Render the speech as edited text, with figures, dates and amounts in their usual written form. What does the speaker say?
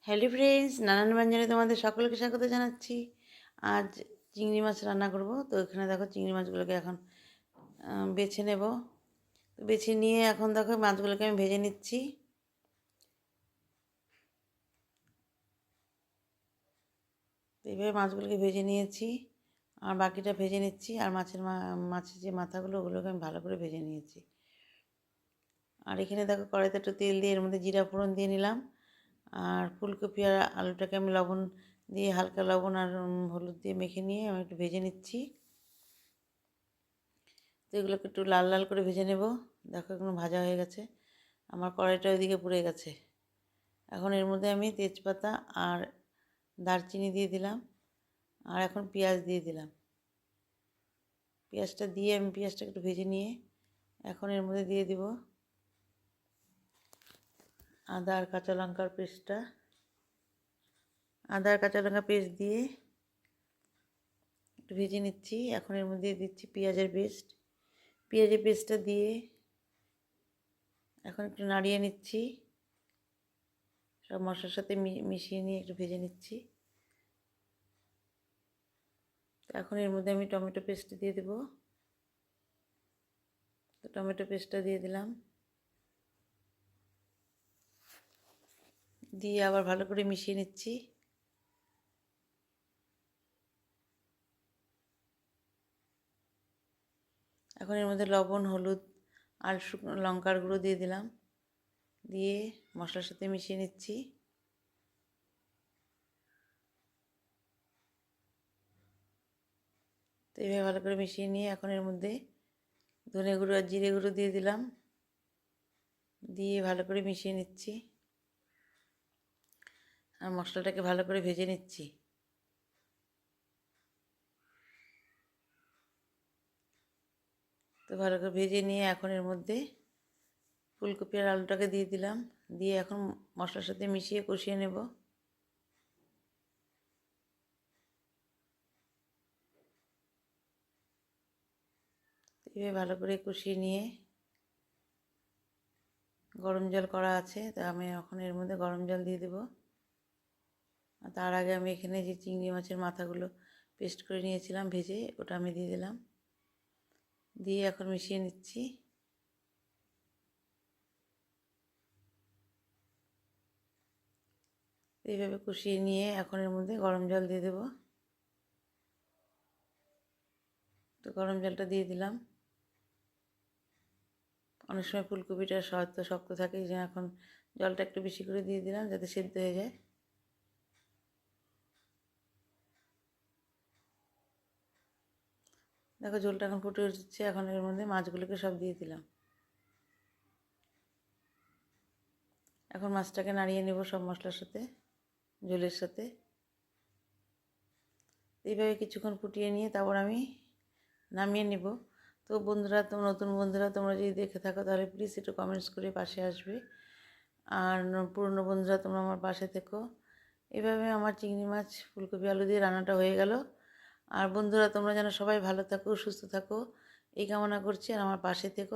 Hello friends, নানান ব্যঞ্জনে তোমাদের সকলকে স্বাগত জানাচ্ছি। আজ চিংড়ি মাছ রান্না করব। তো এখানে দেখো চিংড়ি মাছগুলোকে এখন বেছে নেব। তো বেছে নিয়ে এখন দেখো মাছগুলোকে আমি ভেজে নিচ্ছি। এইভাবে মাছগুলোকে ভেজে নিয়েছি আর বাকিটা ভেজে নিচ্ছি। আর মাছের যে মাথাগুলো ওগুলোকে আমি ভালো করে ভেজে নিয়েছি। আর এখানে দেখো কড়াইতে একটু তেল দিয়ে এর মধ্যে জিরা ফোড়ন দিয়ে নিলাম। আর ফুলকপি আর আলুটাকে আমি লবণ দিয়ে হালকা লবণ আর হলুদ দিয়ে মেখে নিয়ে আমি একটু ভেজে নিচ্ছি। তো এগুলোকে একটু লাল লাল করে ভেজে নেব। দেখো এগুলো ভাজা হয়ে গেছে, আমার কড়াইটা ওইদিকে পুড়ে গেছে। এখন এর মধ্যে আমি তেজপাতা আর দারচিনি দিয়ে দিলাম। আর এখন পেঁয়াজ দিয়ে দিলাম। পেঁয়াজটা দিয়ে আমি পেঁয়াজটাকে একটু ভেজে নিয়ে এখন এর মধ্যে দিয়ে দিব আদা আর কাঁচা লঙ্কার পেস্টটা। আদা আর কাঁচা লঙ্কা পেস্ট দিয়ে একটু ভেজে নিচ্ছি। এখন এর মধ্যে দিচ্ছি পেঁয়াজের পেস্টটা দিয়ে এখন একটু নাড়িয়ে নিচ্ছি। সব মশলার সাথে মিশিয়ে নিয়ে একটু ভেজে নিচ্ছি। এখন এর মধ্যে আমি টমেটো পেস্ট দিয়ে দেব। তো টমেটো পেস্টটা দিয়ে দিলাম, দিয়ে আবার ভালো করে মিশিয়ে নিচ্ছি। এখন এর মধ্যে লবণ, হলুদ আর শুকনো লঙ্কার গুঁড়ো দিয়ে দিলাম, দিয়ে মশলার সাথে মিশিয়ে নিচ্ছি। তো এইভাবে ভালো করে মিশিয়ে নিয়ে এখন এর মধ্যে ধনে গুঁড়ো আর জিরে গুঁড়ো দিয়ে দিলাম, দিয়ে ভালো করে মিশিয়ে নিচ্ছি। আর মশলাটাকে ভালো করে ভেজে নিচ্ছি। তো ভালো করে ভেজে নিয়ে এখন এর মধ্যে ফুলকপি আর আলুটাকে দিয়ে দিলাম, দিয়ে এখন মশলার সাথে মিশিয়ে কষিয়ে নেব। এভাবে ভালো করে কষিয়ে নিয়ে গরম জল করা আছে, তো আমি এখন এর মধ্যে গরম জল দিয়ে দেব। আর তার আগে আমি এখানে যে চিংড়ি মাছের মাথাগুলো পেস্ট করে নিয়েছিলাম ভেজে, ওটা আমি দিয়ে দিলাম, দিয়ে এখন মিশিয়ে নিচ্ছি। এইভাবে কষিয়ে নিয়ে এখন এর মধ্যে গরম জল দিয়ে দেব। তো গরম জলটা দিয়ে দিলাম। অনেক সময় ফুলকপিটা হয়তো শক্ত থাকে, যে এখন জলটা একটু বেশি করে দিয়ে দিলাম যাতে সেদ্ধ হয়ে যায়। দেখো ঝোলটা এখন ফুটে উঠছে, এখন এর মধ্যে মাছগুলোকে সব দিয়ে দিলাম। এখন মাছটাকে নাড়িয়ে নেব সব মশলার সাথে, ঝোলের সাথে। এইভাবে কিছুক্ষণ ফুটিয়ে নিয়ে তারপর আমি নামিয়ে নেব। তো বন্ধুরা, নতুন বন্ধুরা তোমরা যদি দেখে থাকো তাহলে প্লিজ একটু কমেন্টস করে পাশে আসবে। আর পুরনো বন্ধুরা তোমরা আমার পাশে থেকো। এভাবে আমার চিংড়ি মাছ ফুলকপি আলু দিয়ে রান্নাটা হয়ে গেল। আর বন্ধুরা তোমরা যেন সবাই ভালো থাকো, সুস্থ থাকো এই কামনা করছি। আর আমার পাশে থেকো।